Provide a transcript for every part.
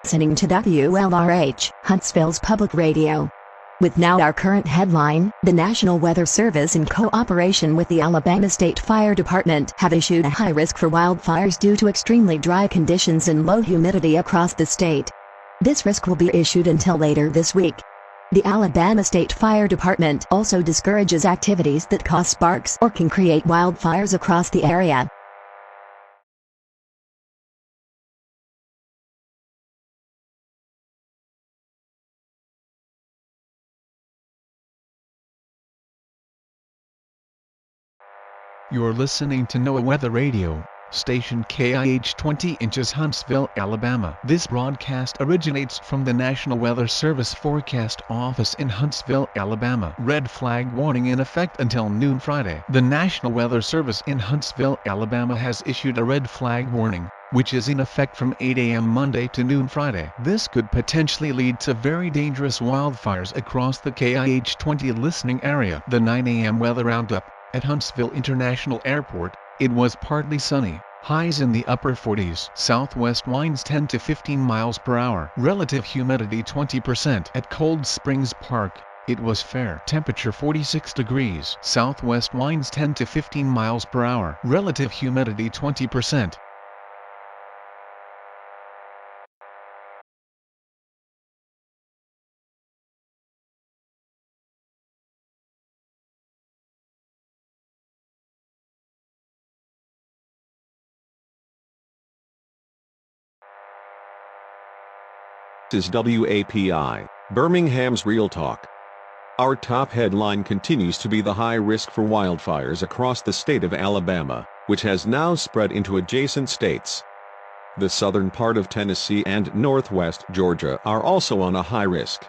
Listening to WLRH, Huntsville's public radio. With now our current headline, the National Weather Service in cooperation with the Alabama State Fire Department have issued a high risk for wildfires due to extremely dry conditions and low humidity across the state. This risk will be issued until later this week. The Alabama State Fire Department also discourages activities that cause sparks or can create wildfires across the area. You're listening to NOAA Weather Radio, station KIH 20 inches Huntsville, Alabama. This broadcast originates from the National Weather Service Forecast Office in Huntsville, Alabama. Red flag warning in effect until noon Friday. The National Weather Service in Huntsville, Alabama has issued a red flag warning, which is in effect from 8 a.m. Monday to noon Friday. This could potentially lead to very dangerous wildfires across the KIH 20 listening area. The 9 a.m. weather roundup. At Huntsville International Airport, it was partly sunny, highs in the upper 40s. Southwest winds 10 to 15 miles per hour. Relative humidity 20%. At Cold Springs Park, it was fair. Temperature 46 degrees. Southwest winds 10 to 15 miles per hour. Relative humidity 20%. Is WAPI, Birmingham's Real Talk. Our top headline continues to be the high risk for wildfires across the state of Alabama, which has now spread into adjacent states. The southern part of Tennessee and northwest Georgia are also on a high risk.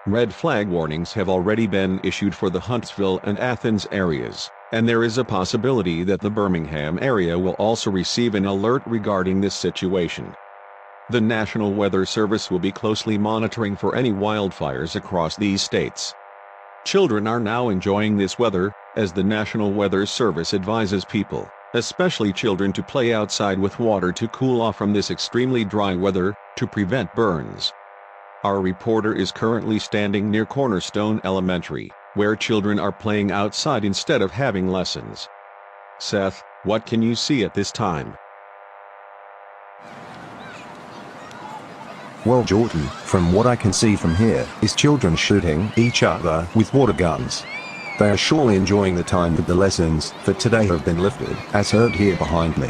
Red flag warnings have already been issued for the Huntsville and Athens areas, and there is a possibility that the Birmingham area will also receive an alert regarding this situation. The National Weather Service will be closely monitoring for any wildfires across these states. Children are now enjoying this weather, as the National Weather Service advises people, especially children, to play outside with water to cool off from this extremely dry weather, to prevent burns. Our reporter is currently standing near Cornerstone Elementary, where children are playing outside instead of having lessons. Seth, what can you see at this time? Well, Jordan, from what I can see from here, is children shooting each other with water guns. They are surely enjoying the time that the lessons for today have been lifted, as heard here behind me.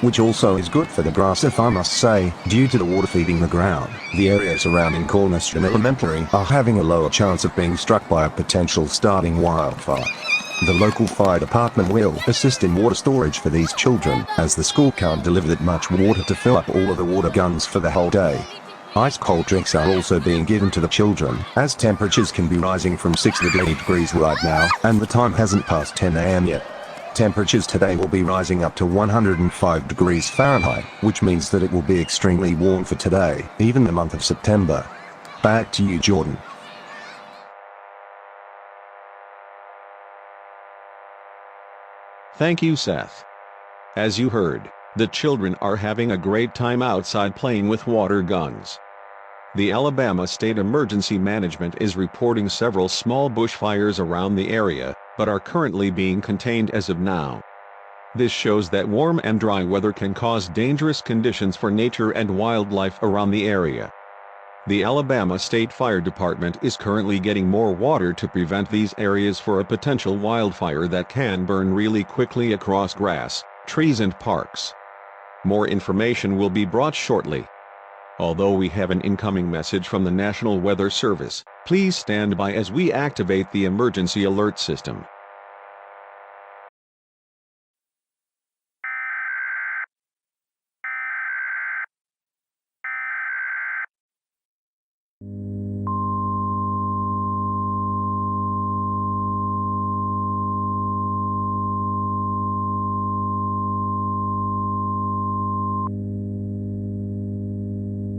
Which also is good for the grass, if I must say, due to the water feeding the ground. The area surrounding Cornerstone Elementary are having a lower chance of being struck by a potential starting wildfire. The local fire department will assist in water storage for these children, as the school can't deliver that much water to fill up all of the water guns for the whole day. Ice-cold drinks are also being given to the children, as temperatures can be rising from 6 to 8 degrees right now, and the time hasn't passed 10 a.m. yet. Temperatures today will be rising up to 105 degrees Fahrenheit, which means that it will be extremely warm for today, even the month of September. Back to you, Jordan. Thank you, Seth. As you heard, the children are having a great time outside playing with water guns. The Alabama State Emergency Management is reporting several small bushfires around the area, but are currently being contained as of now. This shows that warm and dry weather can cause dangerous conditions for nature and wildlife around the area. The Alabama State Fire Department is currently getting more water to prevent these areas for a potential wildfire that can burn really quickly across grass, trees and parks. More information will be brought shortly. Although we have an incoming message from the National Weather Service, please stand by as we activate the emergency alert system.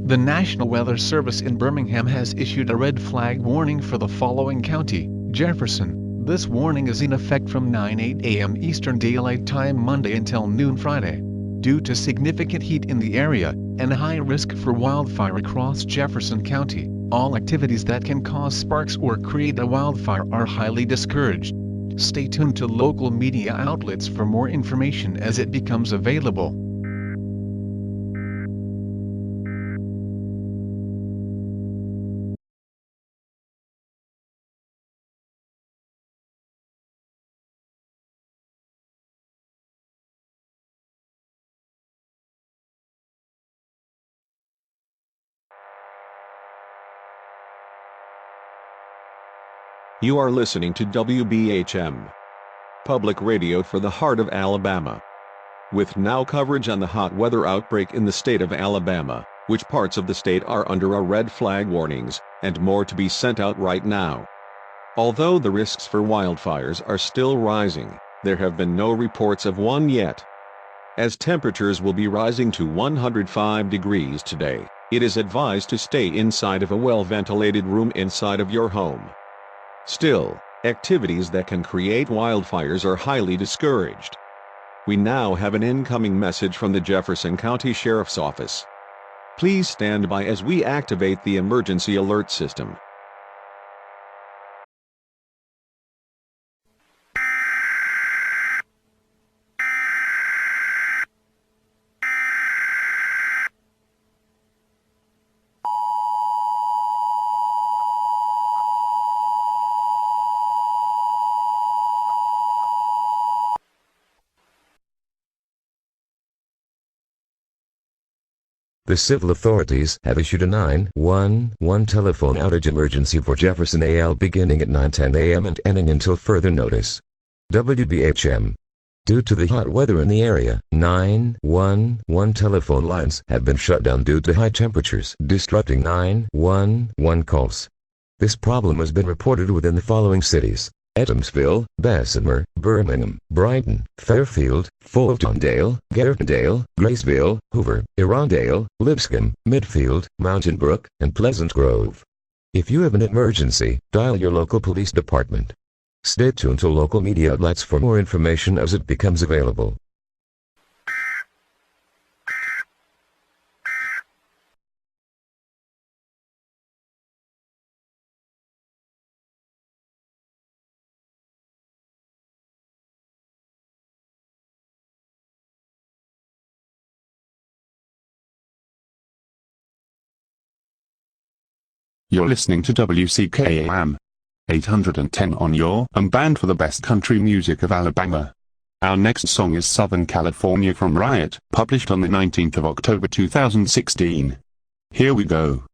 The National Weather Service in Birmingham has issued a red flag warning for the following county: Jefferson. This warning is in effect from 9:08 a.m. Eastern Daylight Time Monday until noon Friday. Due to significant heat in the area, and high risk for wildfire across Jefferson County. All activities that can cause sparks or create a wildfire are highly discouraged. Stay tuned to local media outlets for more information as it becomes available. You are listening to WBHM, public radio for the heart of Alabama. With now coverage on the hot weather outbreak in the state of Alabama, which parts of the state are under a red flag warnings, and more to be sent out right now. Although the risks for wildfires are still rising, there have been no reports of one yet. As temperatures will be rising to 105 degrees today, it is advised to stay inside of a well-ventilated room inside of your home. Still, activities that can create wildfires are highly discouraged. We now have an incoming message from the Jefferson County Sheriff's Office. Please stand by as we activate the emergency alert system. The civil authorities have issued a 911 telephone outage emergency for Jefferson AL beginning at 9:10 a.m. and ending until further notice. WBHM. Due to the hot weather in the area, 911 telephone lines have been shut down due to high temperatures, disrupting 911 calls. This problem has been reported within the following cities: Evansville, Bessemer, Birmingham, Brighton, Fairfield, Fultondale, Gardendale, Graceville, Hoover, Irondale, Lipscomb, Midfield, Mountain Brook, and Pleasant Grove. If you have an emergency, dial your local police department. Stay tuned to local media outlets for more information as it becomes available. You're listening to WCKAM 810 on your band for the best country music of Alabama. Our next song is Southern California from Riot, published on the 19th of October 2016. Here we go.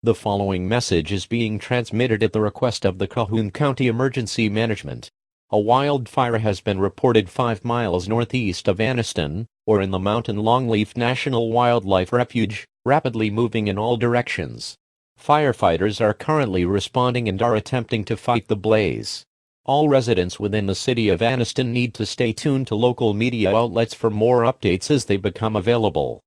The following message is being transmitted at the request of the Calhoun County Emergency Management. A wildfire has been reported 5 miles northeast of Anniston, or in the Mountain Longleaf National Wildlife Refuge, rapidly moving in all directions. Firefighters are currently responding and are attempting to fight the blaze. All residents within the city of Anniston need to stay tuned to local media outlets for more updates as they become available.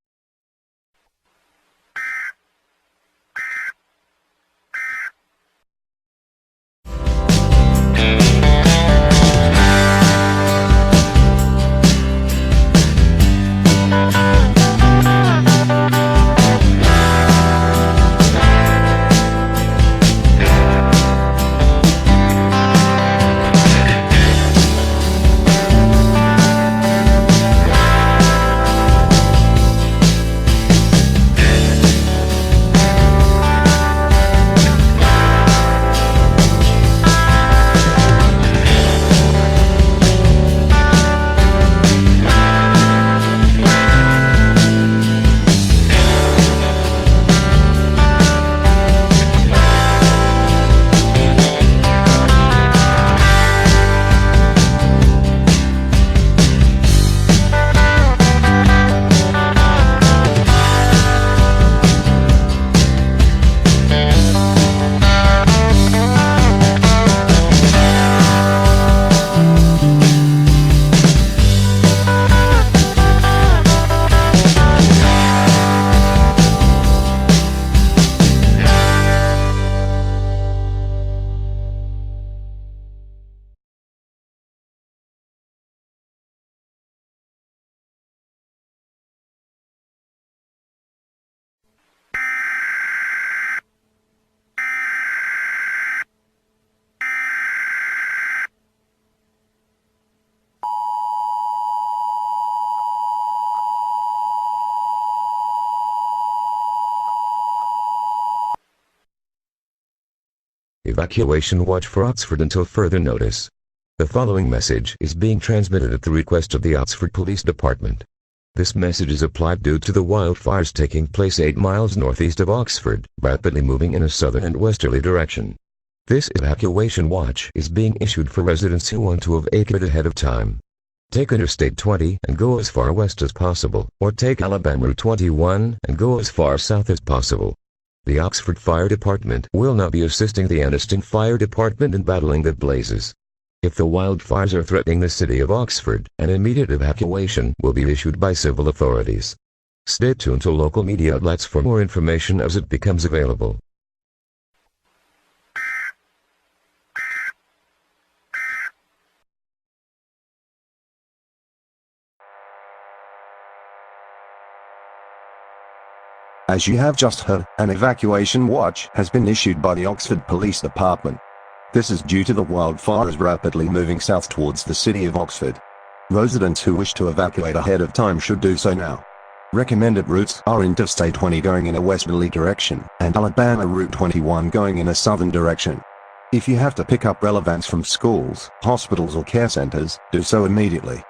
Evacuation watch for Oxford until further notice. The following message is being transmitted at the request of the Oxford Police Department. This message is applied due to the wildfires taking place 8 miles northeast of Oxford, rapidly moving in a southern and westerly direction. This evacuation watch is being issued for residents who want to evacuate ahead of time. Take Interstate 20 and go as far west as possible, or take Alabama Route 21 and go as far south as possible. The Oxford Fire Department will not be assisting the Anniston Fire Department in battling the blazes. If the wildfires are threatening the city of Oxford, an immediate evacuation will be issued by civil authorities. Stay tuned to local media outlets for more information as it becomes available. As you have just heard, an evacuation watch has been issued by the Oxford Police Department. This is due to the wildfires rapidly moving south towards the city of Oxford. Residents who wish to evacuate ahead of time should do so now. Recommended routes are Interstate 20 going in a westerly direction, and Alabama Route 21 going in a southern direction. If you have to pick up relevance from schools, hospitals or care centers, do so immediately.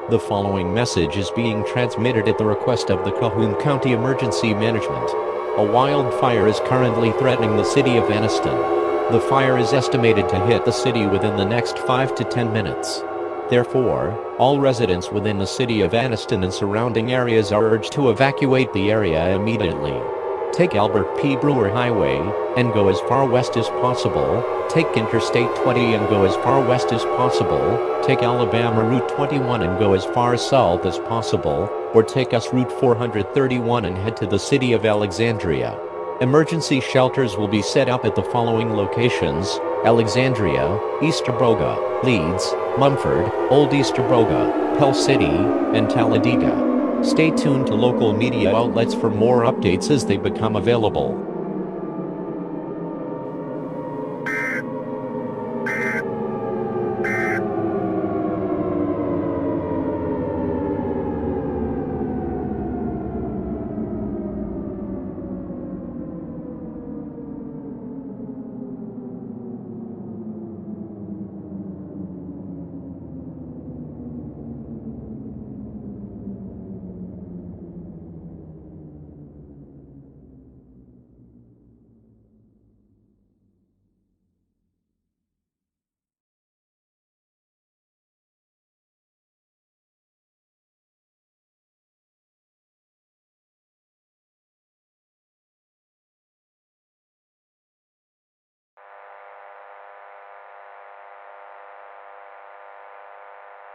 The following message is being transmitted at the request of the Calhoun County Emergency Management. A wildfire is currently threatening the city of Anniston. The fire is estimated to hit the city within the next 5 to 10 minutes. Therefore, all residents within the city of Anniston and surrounding areas are urged to evacuate the area immediately. Take Albert P. Brewer Highway and go as far west as possible. Take Interstate 20 and go as far west as possible. Take Alabama Route 21 and go as far south as possible, or take US Route 431 and head to the city of Alexandria. Emergency shelters will be set up at the following locations: Alexandria, Easterbroga, Leeds, Mumford, Old Easterbroga, Pell City, and Talladega. Stay tuned to local media outlets for more updates as they become available.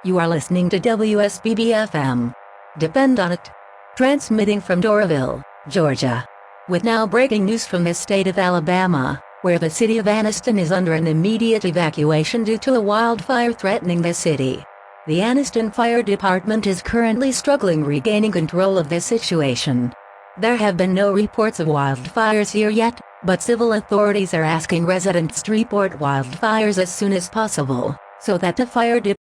You are listening to WSBB-FM. Depend on it. Transmitting from Doraville, Georgia. With now breaking news from the state of Alabama, where the city of Anniston is under an immediate evacuation due to a wildfire threatening the city. The Anniston Fire Department is currently struggling regaining control of the situation. There have been no reports of wildfires here yet, but civil authorities are asking residents to report wildfires as soon as possible, so that the fire department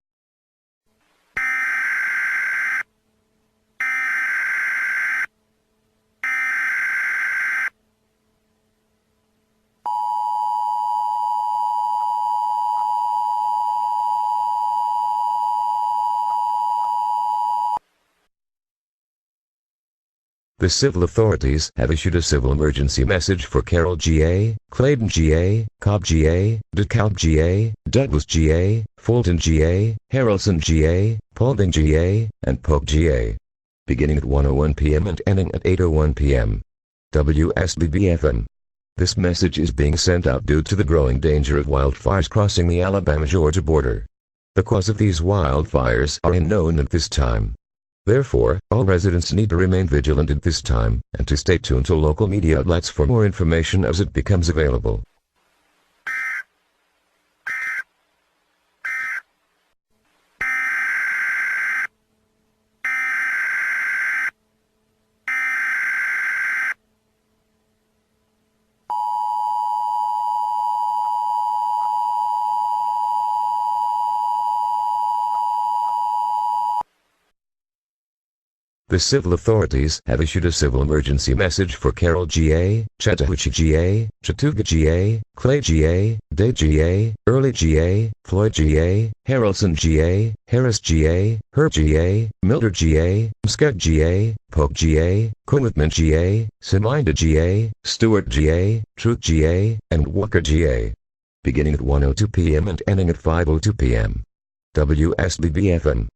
The civil authorities have issued a civil emergency message for Carroll GA, Clayton GA, Cobb GA, DeKalb GA, Douglas GA, Fulton GA, Harrelson GA, Paulding GA, and Polk GA. Beginning at 1:01 p.m. and ending at 8:01 p.m. WSBB-FM. This message is being sent out due to the growing danger of wildfires crossing the Alabama-Georgia border. The cause of these wildfires are unknown at this time. Therefore, all residents need to remain vigilant at this time, and to stay tuned to local media outlets for more information as it becomes available. The civil authorities have issued a civil emergency message for Carroll GA, Chattahoochee GA, Chattooga GA, Clay GA, Day GA, Early GA, Floyd GA, Harrelson GA, Harris GA, Herb GA, Milder GA, Muscat GA, Polk GA, Coonwoodman GA, Seminda GA, Stewart GA, Truth GA, and Walker GA. Beginning at 1:02 p.m. and ending at 5:02 p.m. WSBB-FM.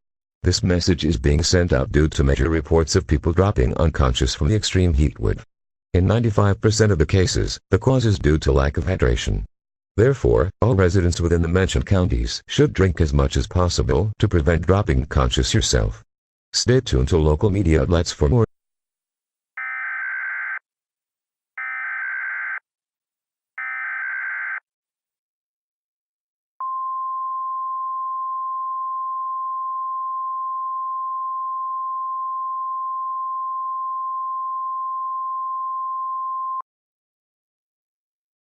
This message is being sent out due to major reports of people dropping unconscious from the extreme heat wave. In 95% of the cases, the cause is due to lack of hydration. Therefore, all residents within the mentioned counties should drink as much as possible to prevent dropping unconscious yourself. Stay tuned to local media outlets for more.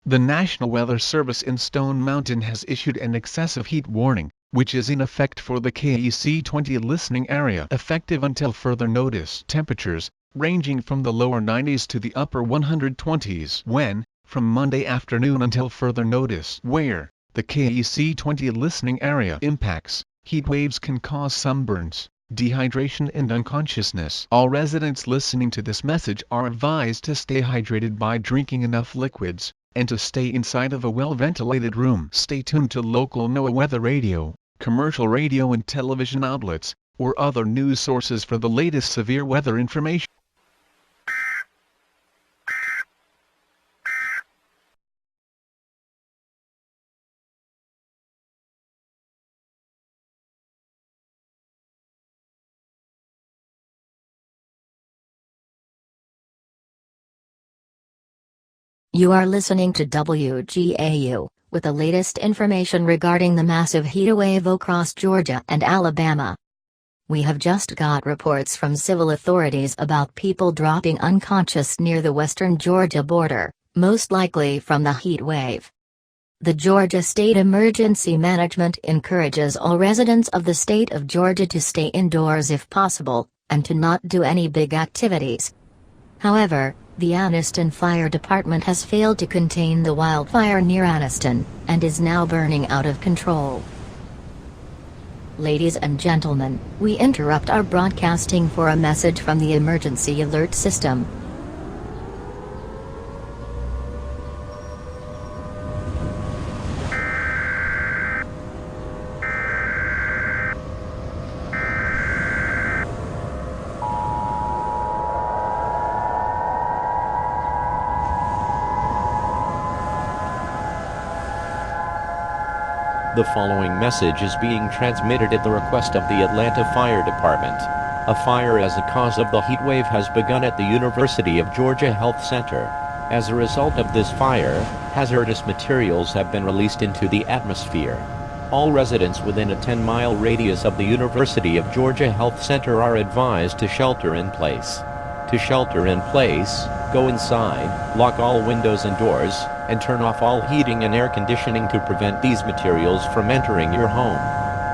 The National Weather Service in Stone Mountain has issued an excessive heat warning, which is in effect for the KEC 20 listening area effective until further notice. Temperatures, ranging from the lower 90s to the upper 120s when, from Monday afternoon until further notice. Where the KEC 20 listening area impacts, heat waves can cause sunburns, dehydration and unconsciousness. All residents listening to this message are advised to stay hydrated by drinking enough liquids, and to stay inside of a well-ventilated room. Stay tuned to local NOAA weather radio, commercial radio and television outlets, or other news sources for the latest severe weather information. You are listening to WGAU, with the latest information regarding the massive heatwave across Georgia and Alabama. We have just got reports from civil authorities about people dropping unconscious near the western Georgia border, most likely from the heat wave. The Georgia State Emergency Management encourages all residents of the state of Georgia to stay indoors if possible, and to not do any big activities. However, the Anniston Fire Department has failed to contain the wildfire near Anniston, and is now burning out of control. Ladies and gentlemen, we interrupt our broadcasting for a message from the emergency alert system. The following message is being transmitted at the request of the Atlanta Fire Department. A fire as a cause of the heat wave has begun at the University of Georgia Health Center. As a result of this fire, hazardous materials have been released into the atmosphere. All residents within a 10-mile radius of the University of Georgia Health Center are advised to shelter in place. To shelter in place, go inside, lock all windows and doors, and turn off all heating and air conditioning to prevent these materials from entering your home.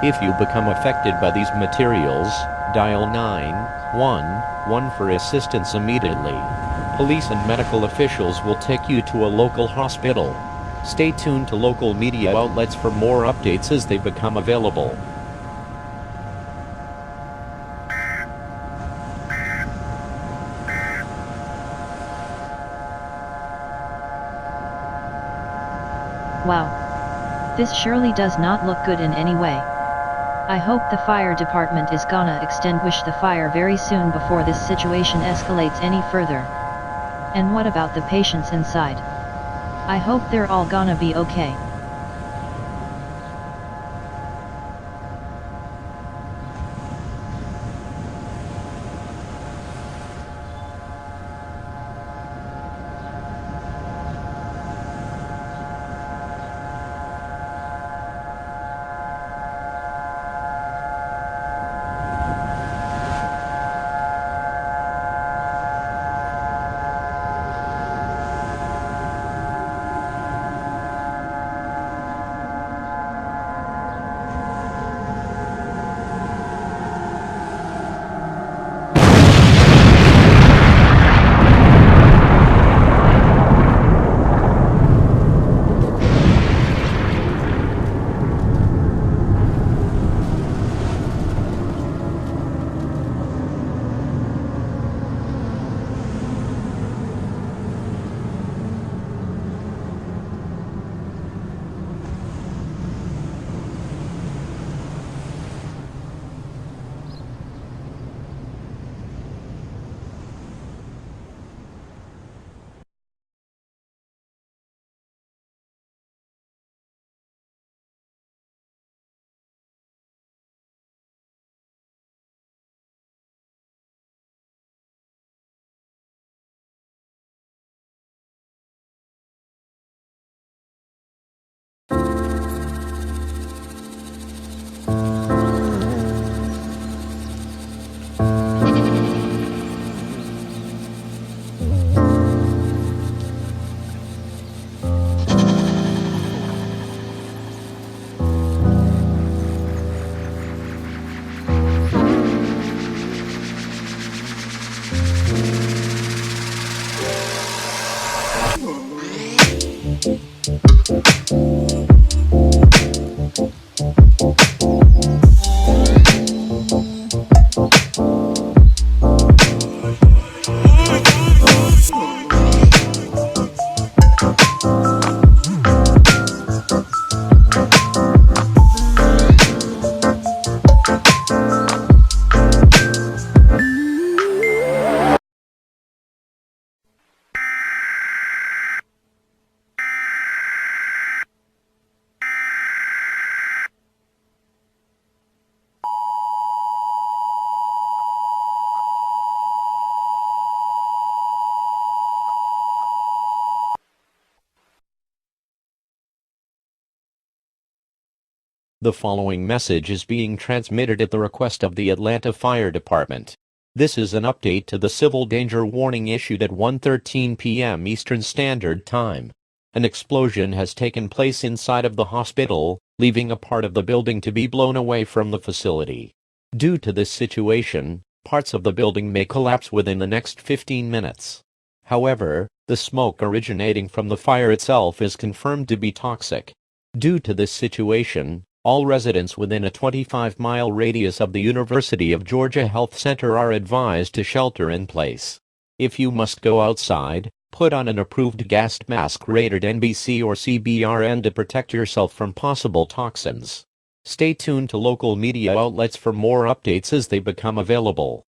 If you become affected by these materials, dial 911 for assistance immediately. Police and medical officials will take you to a local hospital. Stay tuned to local media outlets for more updates as they become available. Wow. This surely does not look good in any way. I hope the fire department is gonna extinguish the fire very soon before this situation escalates any further. And what about the patients inside? I hope they're all gonna be okay. The following message is being transmitted at the request of the Atlanta Fire Department. This is an update to the civil danger warning issued at 1:13 p.m. Eastern Standard Time. An explosion has taken place inside of the hospital, leaving a part of the building to be blown away from the facility. Due to this situation, parts of the building may collapse within the next 15 minutes. However, the smoke originating from the fire itself is confirmed to be toxic. Due to this situation, all residents within a 25-mile radius of the University of Georgia Health Center are advised to shelter in place. If you must go outside, put on an approved gas mask rated NBC or CBRN to protect yourself from possible toxins. Stay tuned to local media outlets for more updates as they become available.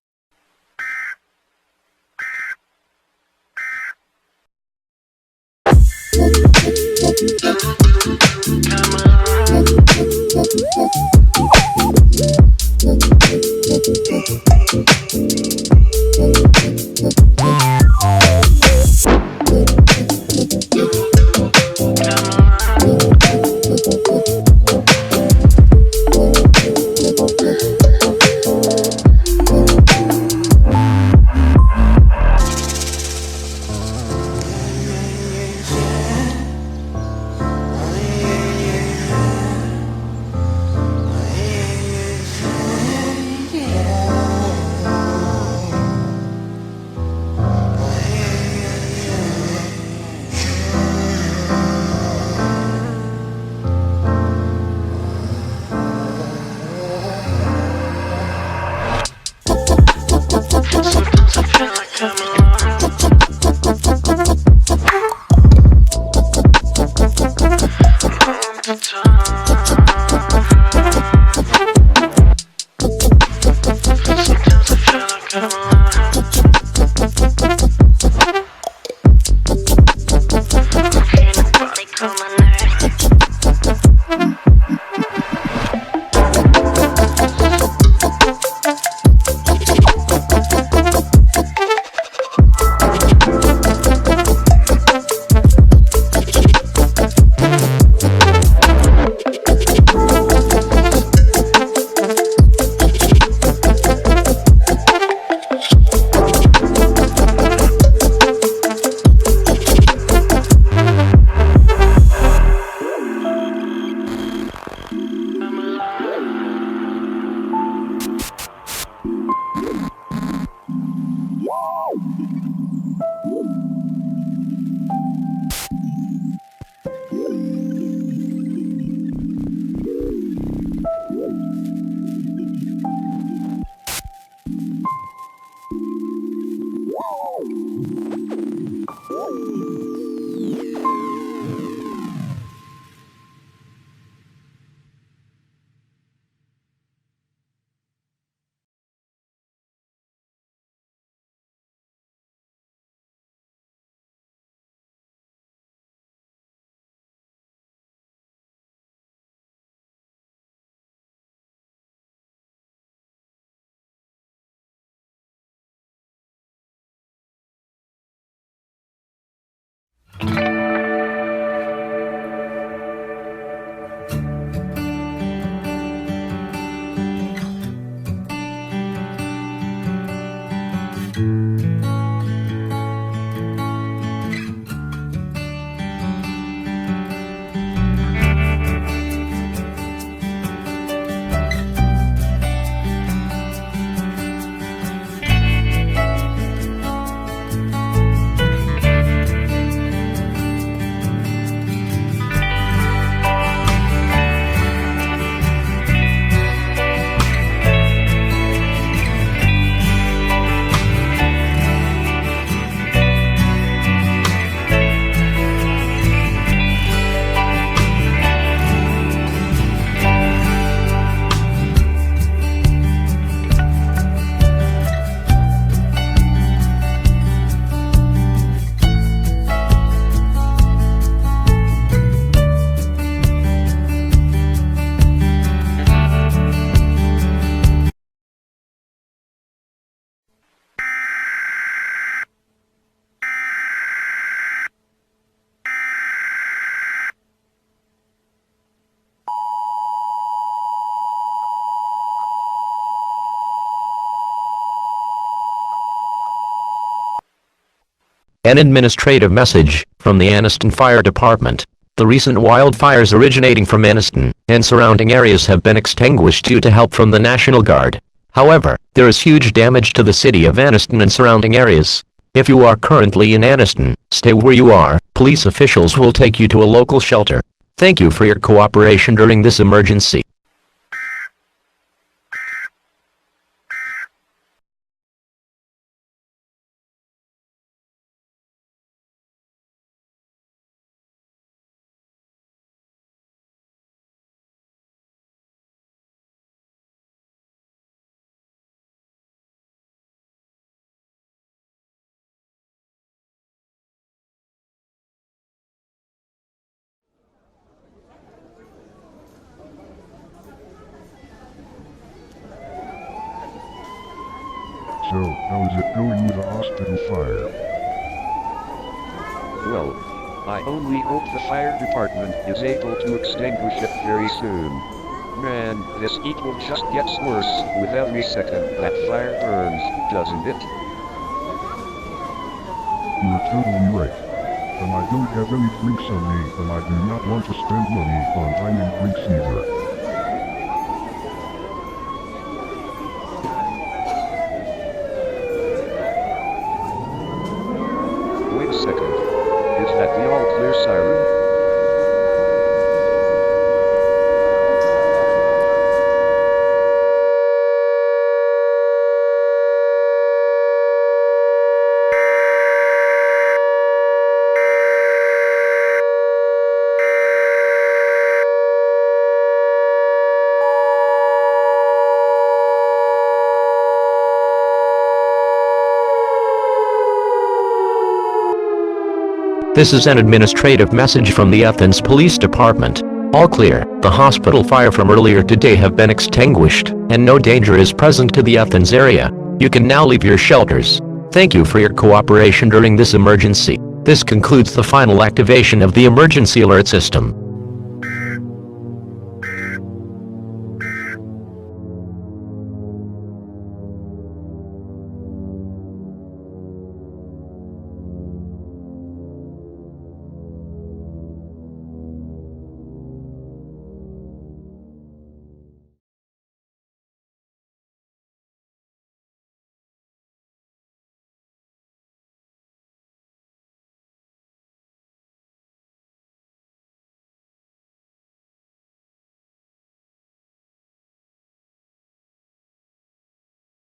An administrative message from the Anniston Fire Department. The recent wildfires originating from Anniston and surrounding areas have been extinguished due to help from the National Guard. However, there is huge damage to the city of Anniston and surrounding areas. If you are currently in Anniston, stay where you are. Police officials will take you to a local shelter. Thank you for your cooperation during this emergency. So, how is it going with the hospital fire? Well, I only hope the fire department is able to extinguish it very soon. Man, this heat will just get worse with every second that fire burns, doesn't it? You're totally right. And I don't have any drinks on me, and I do not want to spend money on buying drinks either. Wait a second. Is that the all-clear siren? This is an administrative message from the Athens Police Department. All clear. The hospital fire from earlier today have been extinguished, and no danger is present to the Athens area. You can now leave your shelters. Thank you for your cooperation during this emergency. This concludes the final activation of the emergency alert system.